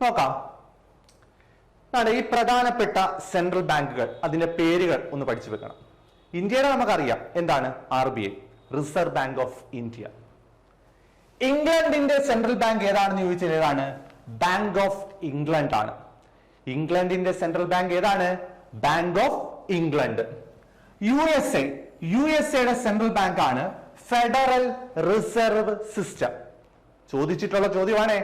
നോക്കാം. ഈ പ്രധാനപ്പെട്ട സെൻട്രൽ ബാങ്കുകൾ, അതിന്റെ പേരുകൾ ഒന്ന് പഠിച്ചു വെക്കണം. ഇന്ത്യയുടെ നമുക്കറിയാം എന്താണ്? RBI, reserve bank of India. ഇംഗ്ലണ്ടിന്റെ സെൻട്രൽ ബാങ്ക് ഏതാണെന്ന് ചോദിച്ചാൽ ഏതാണ്? ബാങ്ക് ഓഫ് ഇംഗ്ലണ്ട് ആണ്. ഇംഗ്ലണ്ടിന്റെ സെൻട്രൽ ബാങ്ക് ഏതാണ്? Bank of England. യുഎസ്എയുടെ സെൻട്രൽ ബാങ്ക് ആണ് ഫെഡറൽ റിസർവ് സിസ്റ്റം. ചോദിച്ചിട്ടുള്ള ചോദ്യമാണ്.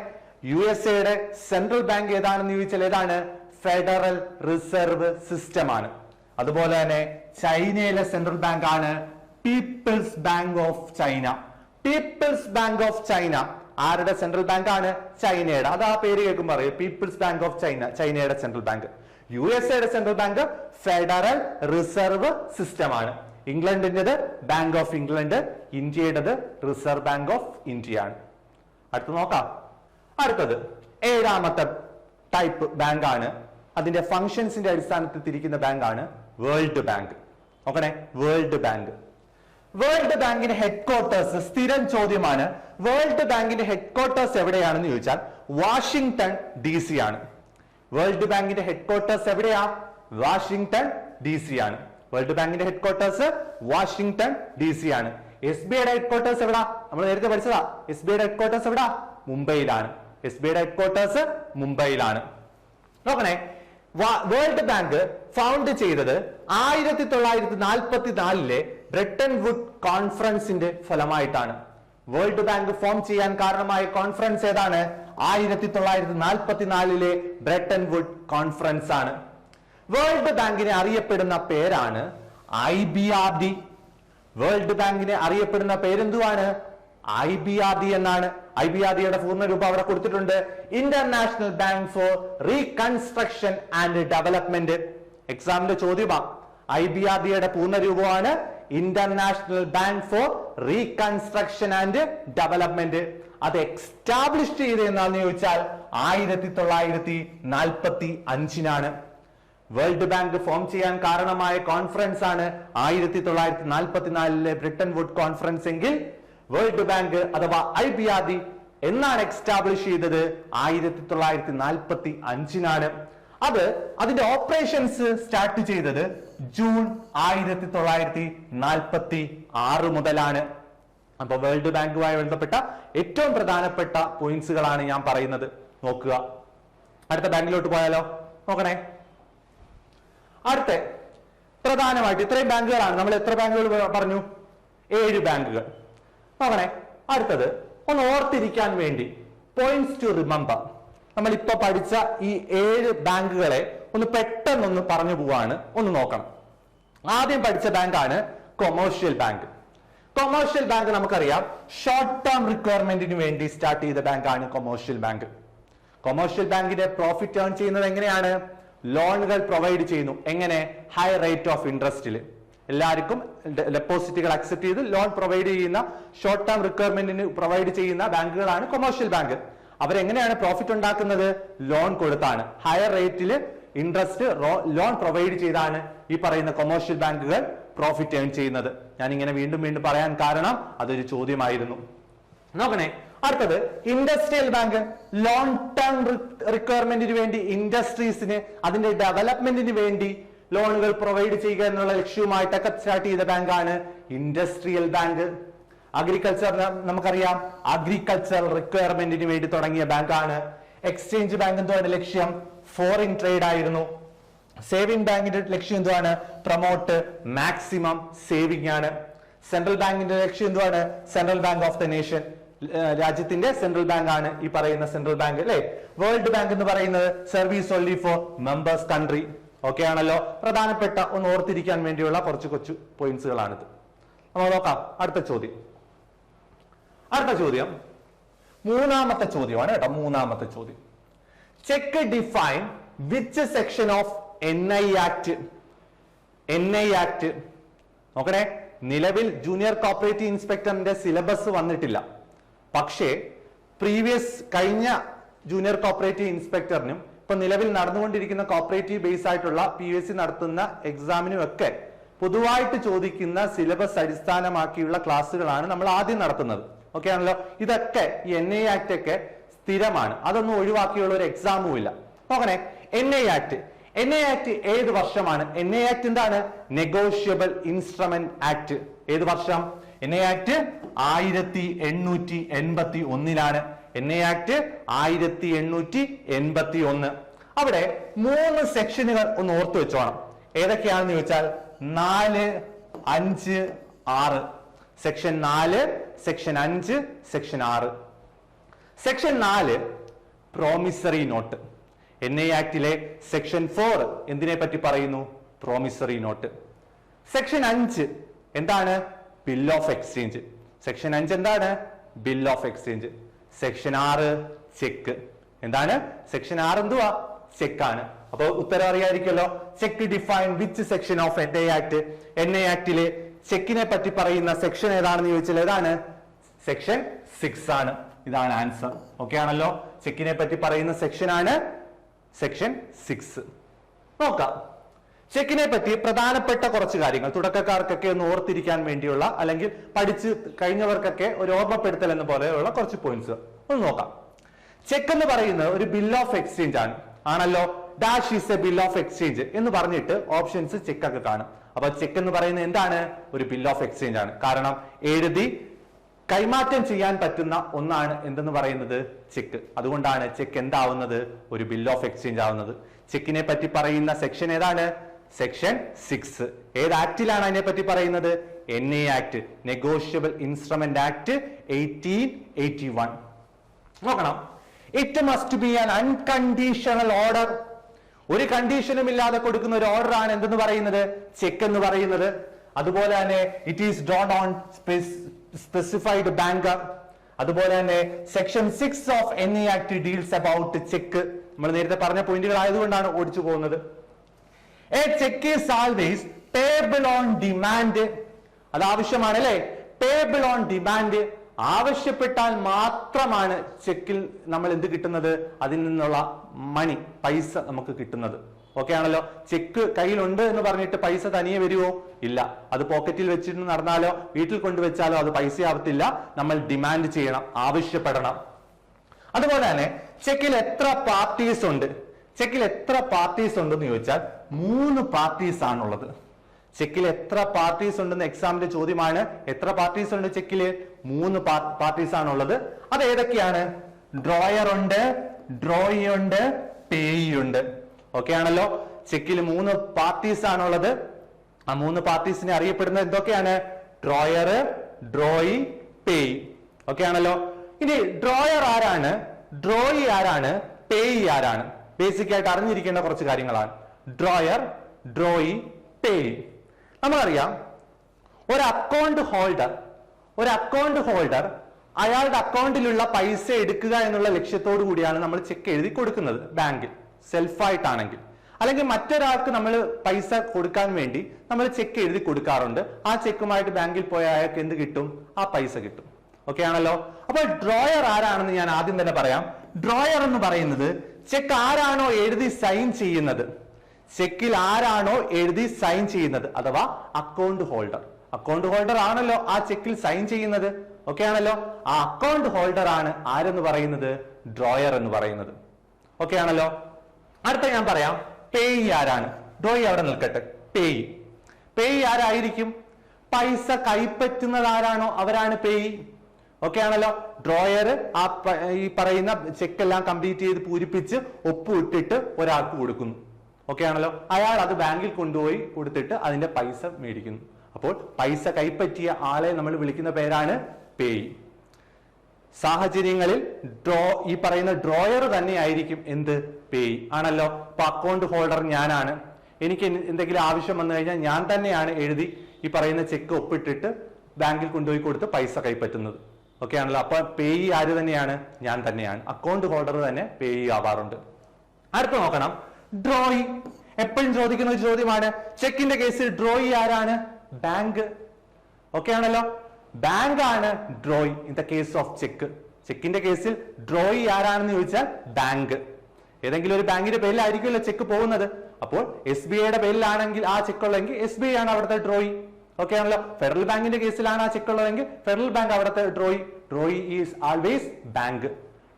യുഎസ്എയുടെ സെൻട്രൽ ബാങ്ക് ഏതാണെന്ന് ചോദിച്ചാൽ ഏതാണ്? ഫെഡറൽ റിസർവ് സിസ്റ്റം ആണ്. അതുപോലെ തന്നെ ചൈനയിലെ സെൻട്രൽ ബാങ്ക് ആണ് people's bank of China. People's bank of China ആരുടെ സെൻട്രൽ ബാങ്ക് ആണ്? ചൈനയുടെ. അത് ആ പേര് കേൾക്കുമ്പോൾ പറയും പീപ്പിൾസ് ബാങ്ക് ഓഫ് ചൈന, ചൈനയുടെ സെൻട്രൽ ബാങ്ക്. യുഎസ്എയുടെ central bank federal reserve system ആണ്. ഇംഗ്ലണ്ടിന്റേത് ബാങ്ക് ഓഫ് ഇംഗ്ലണ്ട്, ഇന്ത്യയുടേത് റിസർവ് ബാങ്ക് ഓഫ് ഇന്ത്യ ആണ്. അടുത്ത് നോക്കാം. അടുത്തത് 7ാമത്തെ ടൈപ്പ് ബാങ്ക് ആണ്. അതിന്റെ ഫംഗ്ഷൻസിന്റെ അടിസ്ഥാനത്തിൽ തിരിക്കുന്ന ബാങ്ക് ആണ് വേൾഡ് ബാങ്ക്. നോക്കണേ, വേൾഡ് ബാങ്ക്. വേൾഡ് ബാങ്കിന്റെ ഹെഡ്ക്വാർട്ടേഴ്സ് സ്ഥിരം ചോദ്യമാണ്. വേൾഡ് ബാങ്കിന്റെ ഹെഡ്ക്വാർട്ടേഴ്സ് എവിടെയാണെന്ന് ചോദിച്ചാൽ വാഷിംഗ്ടൺ DC ആണ്. വേൾഡ് ബാങ്കിന്റെ ഹെഡ്ക്വാർട്ടേഴ്സ് എവിടെയാ? വാഷിംഗ്ടൺ DC ആണ്. വേൾഡ് ബാങ്കിന്റെ ഹെഡ്ക്വാർട്ടേഴ്സ് വാഷിംഗ്ടൺ DC ആണ്. SBIയുടെ ഹെഡ്ക്വാർട്ടേഴ്സ് എവിടാ? നമ്മൾ നേരത്തെ പഠിച്ചതാ. SBIയുടെ ഹെഡ്ക്വാർട്ടേഴ്സ് എവിടാ? മുംബൈയിലാണ്. SBIയുടെ ഹെഡ്ക്വാർട്ടേഴ്സ് മുംബൈയിലാണ്. നോക്കണേ, വേൾഡ് ബാങ്ക് ഫൗണ്ട് ചെയ്തത് 1944 ബ്രെട്ടൺ വുഡ് കോൺഫറൻസിന്റെ ഫലമായിട്ടാണ്. വേൾഡ് ബാങ്ക് ഫോം ചെയ്യാൻ കാരണമായ കോൺഫറൻസ് ഏതാണ്? 1944 ബ്രെട്ടൺ വുഡ് കോൺഫറൻസ് ആണ്. വേൾഡ് ബാങ്കിനെ അറിയപ്പെടുന്ന പേരാണ് IBRD. വേൾഡ് ബാങ്കിനെ അറിയപ്പെടുന്ന പേരെന്തുവാണ്? IBRD എന്നാണ്. IBRDയുടെ പൂർണ്ണ രൂപം അവിടെ കൊടുത്തിട്ടുണ്ട്. International Bank for Reconstruction and Development. എക്സാമിന്റെ ചോദ്യമാണ്. IBRDയുടെ പൂർണ്ണ രൂപമാണ് International Bank for Reconstruction and Development. അത് എക്സ്റ്റാബ്ലിഷ് ചെയ്ത് എന്നാന്ന് ചോദിച്ചാൽ 1945 വേൾഡ് ബാങ്ക് ഫോം ചെയ്യാൻ കാരണമായ കോൺഫറൻസ് ആണ് 1944 ബ്രിട്ടൻ വുഡ് കോൺഫറൻസ് എങ്കിൽ വേൾഡ് ബാങ്ക് അഥവാ IBRD എന്നാണ് എക്സ്റ്റാബ്ലിഷ് ചെയ്തത് 1945 അത് അതിന്റെ ഓപ്പറേഷൻസ് സ്റ്റാർട്ട് ചെയ്തത് ജൂൺ 1946 മുതലാണ്. അപ്പൊ വേൾഡ് ബാങ്കുമായി ബന്ധപ്പെട്ട ഏറ്റവും പ്രധാനപ്പെട്ട പോയിന്റ്സുകളാണ് ഞാൻ പറയുന്നത്. നോക്കുക. അടുത്ത ബാങ്കിലോട്ട് പോയാലോ? നോക്കണേ. അടുത്ത പ്രധാനമായിട്ട് ഇത്രയും ബാങ്കുകളാണ്. നമ്മൾ എത്ര ബാങ്കുകൾ പറഞ്ഞു? 7 ബാങ്കുകൾ. നോക്കണേ. അടുത്തത് ഒന്ന് ഓർത്തിരിക്കാൻ വേണ്ടി പോയിന്റ്സ് ടു റിമെമ്പർ. നമ്മൾ ഇപ്പൊ പഠിച്ച ഈ 7 ബാങ്കുകളെ ഒന്ന് പെട്ടെന്നൊന്ന് പറഞ്ഞു പോവാണ്. ഒന്ന് നോക്കണം. ആദ്യം പഠിച്ച ബാങ്കാണ് കൊമേഴ്ഷ്യൽ ബാങ്ക്. കൊമേഴ്ഷ്യൽ ബാങ്ക് നമുക്കറിയാം ഷോർട്ട് ടേം റിക്വയർമെന്റിന് വേണ്ടി സ്റ്റാർട്ട് ചെയ്ത ബാങ്കാണ് കൊമേഴ്ഷ്യൽ ബാങ്ക്. കൊമേഴ്ഷ്യൽ ബാങ്കിന്റെ പ്രോഫിറ്റ് ഏൺ ചെയ്യുന്നത് എങ്ങനെയാണ്? ലോണുകൾ പ്രൊവൈഡ് ചെയ്യുന്നു. എങ്ങനെ? ഹൈ റേറ്റ് ഓഫ് ഇൻട്രസ്റ്റിൽ എല്ലാവർക്കും ഡെപ്പോസിറ്റുകൾ അക്സെപ്റ്റ് ചെയ്ത് ലോൺ പ്രൊവൈഡ് ചെയ്യുന്ന, ഷോർട്ട് ടേം റിക്വയർമെന്റിന് പ്രൊവൈഡ് ചെയ്യുന്ന ബാങ്കുകളാണ് കൊമേഴ്ഷ്യൽ ബാങ്ക്. അവരെങ്ങനെയാണ് പ്രോഫിറ്റ് ഉണ്ടാക്കുന്നത്? ലോൺ കൊടുത്താണ്. ഹയർ റേറ്റിൽ ഇൻട്രസ്റ്റ് ലോൺ പ്രൊവൈഡ് ചെയ്താണ് ഈ പറയുന്ന കൊമേഴ്ഷ്യൽ ബാങ്കുകൾ പ്രോഫിറ്റ് ഏൺ ചെയ്യുന്നത്. ഞാൻ ഇങ്ങനെ വീണ്ടും വീണ്ടും പറയാൻ കാരണം അതൊരു ചോദ്യമായിരുന്നു. നോക്കണേ. അടുത്തത് ഇൻഡസ്ട്രിയൽ ബാങ്ക്. ലോങ് ടേം റിക്വയർമെന്റിന് വേണ്ടി ഇൻഡസ്ട്രീസിന് അതിന്റെ ഡെവലപ്മെന്റിന് വേണ്ടി ലോണുകൾ പ്രൊവൈഡ് ചെയ്യുക എന്നുള്ള ലക്ഷ്യവുമായിട്ടൊക്കെ സ്റ്റാർട്ട് ചെയ്ത ബാങ്കാണ് ഇൻഡസ്ട്രിയൽ ബാങ്ക്. അഗ്രികൾച്ചർ നമുക്കറിയാം അഗ്രികൾച്ചർ റിക്വയർമെന്റിന് വേണ്ടി തുടങ്ങിയ ബാങ്കാണ്. എക്സ്ചേഞ്ച് ബാങ്ക് എന്താണ് ലക്ഷ്യം? ഫോറിൻ ട്രേഡ് ആയിരുന്നു. സേവിംഗ് ബാങ്കിന്റെ ലക്ഷ്യം എന്താണ്? പ്രൊമോട്ട് മാക്സിമം സേവിംഗ് ആണ്. സെൻട്രൽ ബാങ്കിന്റെ ലക്ഷ്യം എന്താണ്? Central bank of the nation, രാജ്യത്തിന്റെ സെൻട്രൽ ബാങ്ക് ആണ് ഈ പറയുന്ന സെൻട്രൽ ബാങ്ക് അല്ലെ. വേൾഡ് ബാങ്ക് എന്ന് പറയുന്നത് service only for members country. Okay ആണല്ലോ. പ്രധാനപ്പെട്ട ഒന്ന് ഓർത്തിരിക്കാൻ വേണ്ടിയുള്ള കുറച്ച് കൊച്ചു പോയിന്റ്സുകളാണിത്. നമ്മൾ നോക്കാം അടുത്ത ചോദ്യം. അടുത്ത ചോദ്യം മൂന്നാമത്തെ ചോദ്യമാണ് കേട്ടോ. മൂന്നാമത്തെ ചോദ്യം, check define which section of NI act. NI act നോക്കണേ. നിലവിൽ ജൂനിയർ കോപ്പറേറ്റീവ് ഇൻസ്പെക്ടറിന്റെ സിലബസ് വന്നിട്ടില്ല. പക്ഷേ കഴിഞ്ഞ ജൂനിയർ കോപ്പറേറ്റീവ് ഇൻസ്പെക്ടറിനും ഇപ്പൊ നിലവിൽ നടന്നുകൊണ്ടിരിക്കുന്ന കോപ്പറേറ്റീവ് ബേസ് ആയിട്ടുള്ള PSC നടത്തുന്ന എക്സാമിനും ഒക്കെ പൊതുവായിട്ട് ചോദിക്കുന്ന സിലബസ് അടിസ്ഥാനമാക്കിയുള്ള ക്ലാസ്സുകളാണ് നമ്മൾ ആദ്യം നടത്തുന്നത്. ഓക്കെ ആണല്ലോ. ഇതൊക്കെ ഈ NI ആക്ട് ഒക്കെ സ്ഥിരമാണ്, അതൊന്നും ഒഴിവാക്കിയുള്ള ഒരു എക്സാമും ഇല്ല. നോക്കണേ, NI ആക്ട്. NI ആക്ട് ഏത് വർഷമാണ്? NI ആക്ട് എന്താണ്? Negotiable instrument act. ഏത് വർഷം? NI act 1881. NI act 1881. അവിടെ 3 സെക്ഷനുകൾ ഒന്ന് ഓർത്തു വെച്ചോണം. ഏതൊക്കെയാണെന്ന് ചോദിച്ചാൽ 4, 5, 6. Section 4, section 5, section 6. Section 4 promissory note. NI ആക്ടിലെ സെക്ഷൻ 4 എന്തിനെ പറ്റി പറയുന്നു? Promissory note. സെക്ഷൻ 5 എന്താണ്? Bill of exchange. സെക്ഷൻ 5 എന്താണ്? Bill of exchange. Section 6 cheque. എന്താണ്? സെക്ഷൻ 6 എന്തുവാ? ചെക്കാണ്. അപ്പൊ ഉത്തരം അറിയാതിരിക്കല്ലോ. Cheque define which section of NI act? NI ആക്ടിലെ ചെക്കിനെ പറ്റി പറയുന്ന സെക്ഷൻ ഏതാണെന്ന് ചോദിച്ചാൽ ഏതാണ്? സെക്ഷൻ 6 ആണ്. ഇതാണ് ആൻസർ. ഓക്കെ ആണല്ലോ. ചെക്കിനെ പറ്റി പറയുന്ന സെക്ഷൻ ആണ് സെക്ഷൻ 6. നോക്കാം. ചെക്കിനെ പറ്റി പ്രധാനപ്പെട്ട കുറച്ച് കാര്യങ്ങൾ തുടക്കക്കാർക്കൊക്കെ ഒന്ന് ഓർത്തിരിക്കാൻ വേണ്ടിയുള്ള, അല്ലെങ്കിൽ പഠിച്ച് കഴിഞ്ഞവർക്കൊക്കെ ഒരു ഓർമ്മപ്പെടുത്തൽ എന്ന പോലെയുള്ള കുറച്ച് പോയിന്റ്സ് ഒന്ന് നോക്കാം. ചെക്ക് എന്ന് പറയുന്നത് ഒരു ബിൽ ഓഫ് എക്സ്ചേഞ്ച് ആണ്. ആണല്ലോ. Dash is A bill of exchange എന്ന് പറഞ്ഞിട്ട് ഓപ്ഷൻസ് ചെക്ക് ഒക്കെ കാണും. അപ്പൊ ചെക്ക് എന്ന് പറയുന്നത് എന്താണ്? ഒരു ബിൽ ഓഫ് എക്സ്ചേഞ്ച് ആണ്. കാരണം എഴുതി കൈമാറ്റം ചെയ്യാൻ പറ്റുന്ന ഒന്നാണ് എന്തെന്ന് പറയുന്നത്? ചെക്ക്. അതുകൊണ്ടാണ് ചെക്ക് എന്താവുന്നത്? ഒരു ബിൽ ഓഫ് എക്സ്ചേഞ്ച് ആവുന്നത്. ചെക്കിനെ പറ്റി പറയുന്ന സെക്ഷൻ ഏതാണ്? സെക്ഷൻ 6. ഏത് ആക്ടിലാണ് അതിനെ പറ്റി പറയുന്നത്? NI act, negotiable instrument act 1881. നോക്കണം. It must be an unconditional order. ഒരു കണ്ടീഷനും ഇല്ലാതെ കൊടുക്കുന്ന ഒരു ഓർഡർ ആണ് എന്തെന്ന് പറയുന്നത്? ചെക്ക് എന്ന് പറയുന്നത്. അതുപോലെ തന്നെ it is drawn on specified banker. അതുപോലെ തന്നെ section 6 of NI act deals about check. നമ്മൾ നേരത്തെ പറഞ്ഞ പോയിന്റുകൾ ആയതുകൊണ്ടാണ് ഓടിച്ചു പോകുന്നത്. A check is always payable on demand. അത് ആവശ്യമാണ് അല്ലേ? Payable on demand. ആവശ്യപ്പെട്ടാൽ മാത്രമാണ് ചെക്കിൽ നമ്മൾ എന്ത് കിട്ടുന്നത്? അതിൽ നിന്നുള്ള മണി, പൈസ നമുക്ക് കിട്ടുന്നത്. ഓക്കെ ആണല്ലോ. ചെക്ക് കയ്യിലുണ്ട് എന്ന് പറഞ്ഞിട്ട് പൈസ തനിയെ വരുമോ? ഇല്ല. അത് പോക്കറ്റിൽ വെച്ചിട്ട് നടന്നാലോ വീട്ടിൽ കൊണ്ടുവച്ചാലോ അത് പൈസ ആവത്തില്ല. നമ്മൾ ഡിമാൻഡ് ചെയ്യണം, ആവശ്യപ്പെടണം. അതുപോലെ തന്നെ ചെക്കിൽ എത്ര പാർട്ടീസ് ഉണ്ട്? ചെക്കിൽ എത്ര പാർട്ടീസ് ഉണ്ടെന്ന് ചോദിച്ചാൽ 3 പാർട്ടീസ് ആണുള്ളത്. ചെക്കിൽ എത്ര പാർട്ടീസ് ഉണ്ടെന്ന് എക്സാമിന്റെ ചോദ്യമാണ്. എത്ര പാർട്ടീസ് ഉണ്ട് ചെക്കില്? 3 പാർട്ടീസ് ആണുള്ളത്. അത് ഏതൊക്കെയാണ്? ഡ്രോയർ ഉണ്ട്, ഡ്രോയി ഉണ്ട്, പേയി ഉണ്ട്. ഓക്കെ ആണല്ലോ. ചെക്കിൽ 3 പാർട്ടീസ് ആണുള്ളത്. ആ 3 പാർട്ടീസിനെ അറിയപ്പെടുന്നത് എന്തൊക്കെയാണ്? Drawer, drawee, payee. ഓക്കെ ആണല്ലോ. ഇനി ഡ്രോയർ ആരാണ്? ഡ്രോയി ആരാണ്? പേയി ആരാണ്? ബേസിക് ആയിട്ട് അറിഞ്ഞിരിക്കേണ്ട കുറച്ച് കാര്യങ്ങളാണ്. Drawer, drawee, payee. നമ്മളറിയാം ഒരു അക്കൗണ്ട് ഹോൾഡർ അയാളുടെ അക്കൗണ്ടിലുള്ള പൈസ എടുക്കുക എന്നുള്ള ലക്ഷ്യത്തോടു കൂടിയാണ് നമ്മൾ ചെക്ക് എഴുതി കൊടുക്കുന്നത് ബാങ്കിൽ, സെൽഫായിട്ടാണെങ്കിൽ. അല്ലെങ്കിൽ മറ്റൊരാൾക്ക് നമ്മൾ പൈസ കൊടുക്കാൻ വേണ്ടി നമ്മൾ ചെക്ക് എഴുതി കൊടുക്കാറുണ്ട്. ആ ചെക്കുമായിട്ട് ബാങ്കിൽ പോയ അയാൾക്ക് എന്ത് കിട്ടും? ആ പൈസ കിട്ടും. ഓക്കെ ആണല്ലോ. അപ്പോൾ ഡ്രോയർ ആരാണെന്ന് ഞാൻ ആദ്യം തന്നെ പറയാം. ഡ്രോയർ എന്ന് പറയുന്നത് ചെക്ക് ആരാണോ എഴുതി സൈൻ ചെയ്യുന്നത്, ചെക്കിൽ ആരാണോ എഴുതി സൈൻ ചെയ്യുന്നത്, അഥവാ അക്കൗണ്ട് ഹോൾഡർ ആണല്ലോ ആ ചെക്കിൽ സൈൻ ചെയ്യുന്നത്. ഓക്കെ ആണല്ലോ. ആ അക്കൗണ്ട് ഹോൾഡർ ആണ് ആരെന്ന് പറയുന്നത്? ഡ്രോയർ എന്ന് പറയുന്നത്. ഓക്കെ ആണല്ലോ. അടുത്ത ഞാൻ പറയാം പേയി ആരാണ്. ഡ്രോയി അവിടെ നിൽക്കട്ടെ. പേയി ആരായിരിക്കും? പൈസ കൈപ്പറ്റുന്നത് ആരാണോ അവരാണ് പേയി. ഓക്കെ ആണല്ലോ. ഡ്രോയർ ഈ പറയുന്ന ചെക്കെല്ലാം കംപ്ലീറ്റ് ചെയ്ത് പൂരിപ്പിച്ച് ഒപ്പിട്ടിട്ട് ഒരാൾക്ക് കൊടുക്കുന്നു. ഓക്കെ ആണല്ലോ. അയാൾ അത് ബാങ്കിൽ കൊണ്ടുപോയി കൊടുത്തിട്ട് അതിന്റെ പൈസ മേടിക്കുന്നു. അപ്പോൾ പൈസ കൈപ്പറ്റിയ ആളെ നമ്മൾ വിളിക്കുന്ന പേരാണ് പേയി. സാഹചര്യങ്ങളിൽ ഈ പറയുന്ന ഡ്രോയർ തന്നെ ആയിരിക്കും എന്ത്? പേയി ആണല്ലോ. ഇപ്പൊ അക്കൗണ്ട് ഹോൾഡർ ഞാനാണ്. എനിക്ക് എന്തെങ്കിലും ആവശ്യം വന്നു കഴിഞ്ഞാൽ ഞാൻ തന്നെയാണ് എഴുതി ഈ പറയുന്ന ചെക്ക് ഒപ്പിട്ടിട്ട് ബാങ്കിൽ കൊണ്ടുപോയി കൊടുത്ത് പൈസ കൈപ്പറ്റുന്നത്. ഓക്കെ ആണല്ലോ. അപ്പൊ പേയി ആര് തന്നെയാണ്? ഞാൻ തന്നെയാണ്. അക്കൗണ്ട് ഹോൾഡർ തന്നെ പേയി ആവാറുണ്ട്. അടുത്ത് നോക്കണം ഡ്രോയി. എപ്പോഴും ചോദിക്കുന്ന ഒരു ചോദ്യമാണ്. ചെക്കിന്റെ കേസിൽ ഡ്രോയി ആരാണ്? ബാങ്ക്. ഓക്കെ ആണല്ലോ. ബാങ്ക് ആണ് drawee in the case of cheque. ചെക്കിന്റെ കേസിൽ ഡ്രോയി ആരാണെന്ന് ചോദിച്ചാൽ ബാങ്ക്. ഏതെങ്കിലും ഒരു ബാങ്കിന്റെ പേരിലായിരിക്കുമല്ലോ ചെക്ക് പോകുന്നത്. അപ്പോൾ SBIയുടെ പേരിലാണെങ്കിൽ ആ ചെക്ക് ഉള്ളതെങ്കിൽ SBI ആണ് അവിടുത്തെ ഡ്രോയി. ഓക്കെ ആണല്ലോ. ഫെഡറൽ ബാങ്കിന്റെ കേസിലാണ് ആ ചെക്ക് ഉള്ളതെങ്കിൽ ഫെഡറൽ ബാങ്ക് അവിടുത്തെ drawee. Drawee is always bank.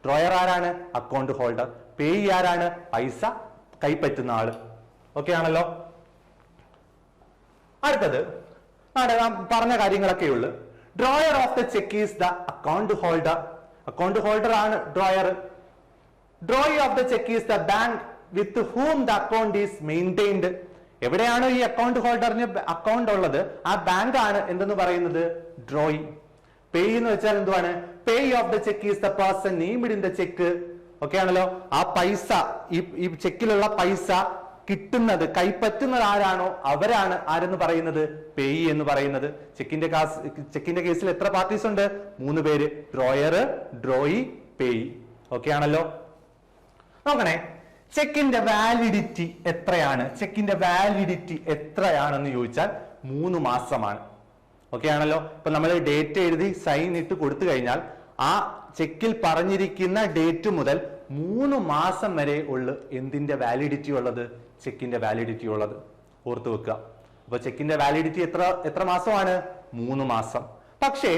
Drawer ആരാണ്? Account holder. പേയി ആരാണ്? പൈസ കൈപ്പറ്റുന്ന ആള്. ഓക്കെ ആണല്ലോ. അടുത്തത് നാം പറഞ്ഞ കാര്യങ്ങളൊക്കെ ഉള്ളു. Drawer of the cheque is the account holder. Account holder ആണ് drawer. Drawee of the cheque is the bank with whom the account is maintained. എവിടെയാണ് ഈ അക്കൗണ്ട് ഹോൾഡറിന് അക്കൗണ്ട് ഉള്ളത് ആ ബാങ്ക് ആണ് എന്തെന്ന് പറയുന്നത്? ഡ്രോയി. പേയ് എന്ന് വെച്ചാൽ എന്തുവാണ്? Payee of the cheque is the person named in the cheque. Okay ആണല്ലോ. ആ പൈസ, ഈ ചെക്കിലുള്ള പൈസ കിട്ടുന്നത്, കൈപ്പറ്റുന്നത് ആരാണോ അവരാണ് ആരെന്ന് പറയുന്നത്? പേയി എന്ന് പറയുന്നത്. ചെക്കിന്റെ കേസിൽ എത്ര പാർട്ടീസ് ഉണ്ട്? 3 പേര്. Drawer, drawee, payee. ഓക്കെ ആണല്ലോ. നോക്കണേ, ചെക്കിന്റെ വാലിഡിറ്റി എത്രയാണ്? ചെക്കിന്റെ വാലിഡിറ്റി എത്രയാണെന്ന് ചോദിച്ചാൽ 3 മാസമാണ്. ഓക്കെ ആണല്ലോ. ഇപ്പൊ നമ്മൾ ഡേറ്റ് എഴുതി സൈൻ ഇട്ട് കൊടുത്തു കഴിഞ്ഞാൽ ആ ചെക്കിൽ പറഞ്ഞിരിക്കുന്ന ഡേറ്റ് മുതൽ 3 മാസം വരെ ഉള്ളു എന്തിന്റെ വാലിഡിറ്റി ഉള്ളത്? ചെക്കിന്റെ വാലിഡിറ്റി ഉള്ളത്. ഓർത്തു വെക്കുക. അപ്പൊ ചെക്കിന്റെ വാലിഡിറ്റി എത്ര മാസമാണ്? 3 മാസം. പക്ഷേ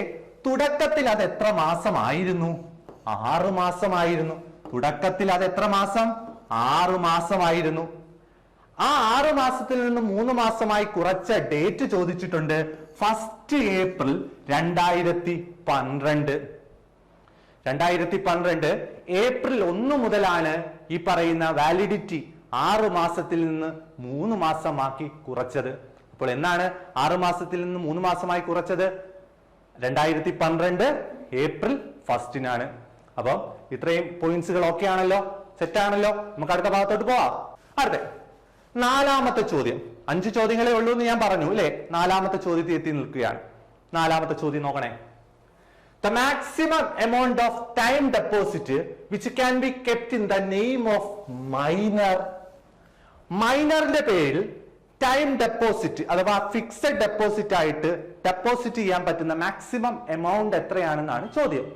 തുടക്കത്തിൽ അത് എത്ര മാസമായിരുന്നു? 6 മാസമായിരുന്നു. തുടക്കത്തിൽ അത് എത്ര മാസം? 6 മാസമായിരുന്നു. ആ 6 മാസത്തിൽ നിന്ന് 3 മാസമായി കുറച്ച ഡേറ്റ് ചോദിച്ചിട്ടുണ്ട്. 1 ഏപ്രിൽ 2012. 2012 ഏപ്രിൽ 1 മുതലാണ് ഈ പറയുന്ന വാലിഡിറ്റി 6 മാസത്തിൽ നിന്ന് 3 മാസമാക്കി കുറച്ചത്. അപ്പോൾ എന്നാണ് 6 മാസത്തിൽ നിന്ന് 3 മാസമായി കുറച്ചത്? 2012 ഏപ്രിൽ 1 അപ്പം ഇത്രയും പോയിന്റ്സുകൾ ഓക്കെ ആണല്ലോ, സെറ്റ് ആണല്ലോ. നമുക്ക് അടുത്ത ഭാഗത്തോട്ട് പോവാം. അടുത്ത 4ാമത്തെ ചോദ്യം. 5 ചോദ്യങ്ങളെ ഉള്ളൂ എന്ന് ഞാൻ പറഞ്ഞു അല്ലെ? 4ാമത്തെ ചോദ്യത്തിൽ എത്തി നിൽക്കുകയാണ്. 4ാമത്തെ ചോദ്യം നോക്കണേ. The maximum amount of time deposit which can be kept in the name of minor. മൈനറിന്റെ പേരിൽ ടൈം ഡെപ്പോസിറ്റ് അഥവാ ഫിക്സഡ് ഡെപ്പോസിറ്റ് ആയിട്ട് ഡെപ്പോസിറ്റ് ചെയ്യാൻ പറ്റുന്ന മാക്സിമം എമൗണ്ട് എത്രയാണെന്നാണ് ചോദ്യം.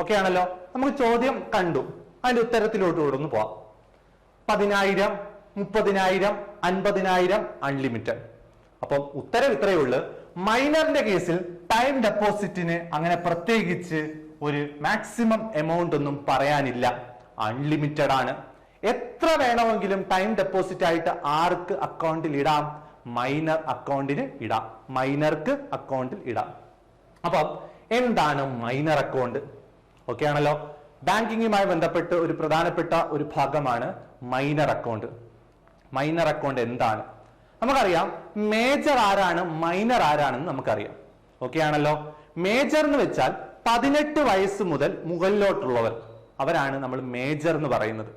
ഓക്കെ ആണല്ലോ. നമുക്ക് ചോദ്യം കണ്ടു, അതിന്റെ ഉത്തരത്തിലോട്ട് ഒന്ന് പോവാം. 10,000, 30,000, 50,000 അൺലിമിറ്റഡ്. അപ്പം ഉത്തരം ഇത്രയേ ഉള്ളൂ. മൈനറിന്റെ കേസിൽ ടൈം ഡെപ്പോസിറ്റിന് അങ്ങനെ പ്രത്യേകിച്ച് ഒരു മാക്സിമം എമൗണ്ട് ഒന്നും പറയാനില്ല, അൺലിമിറ്റഡ് ആണ്. എത്ര വേണമെങ്കിലും ടൈം ഡെപ്പോസിറ്റ് ആയിട്ട് ആർക്ക് അക്കൗണ്ടിൽ ഇടാം? മൈനർ അക്കൗണ്ടിന് ഇടാം, മൈനർക്ക് അക്കൗണ്ടിൽ ഇടാം. അപ്പം എന്താണ് മൈനർ അക്കൗണ്ട്? ഓക്കെ ആണല്ലോ. ബാങ്കിങ്ങുമായി ബന്ധപ്പെട്ട് ഒരു പ്രധാനപ്പെട്ട ഒരു ഭാഗമാണ് മൈനർ അക്കൗണ്ട്. മൈനർ അക്കൗണ്ട് എന്താണ്? നമുക്കറിയാം മേജർ ആരാണ്, മൈനർ ആരാണെന്ന് നമുക്കറിയാം. ഓക്കെ ആണല്ലോ. മേജർ എന്ന് വെച്ചാൽ 18 വയസ്സ് മുതൽ മുകളിലോട്ടുള്ളവർ, അവരാണ് നമ്മൾ മേജർ എന്ന് പറയുന്നത്.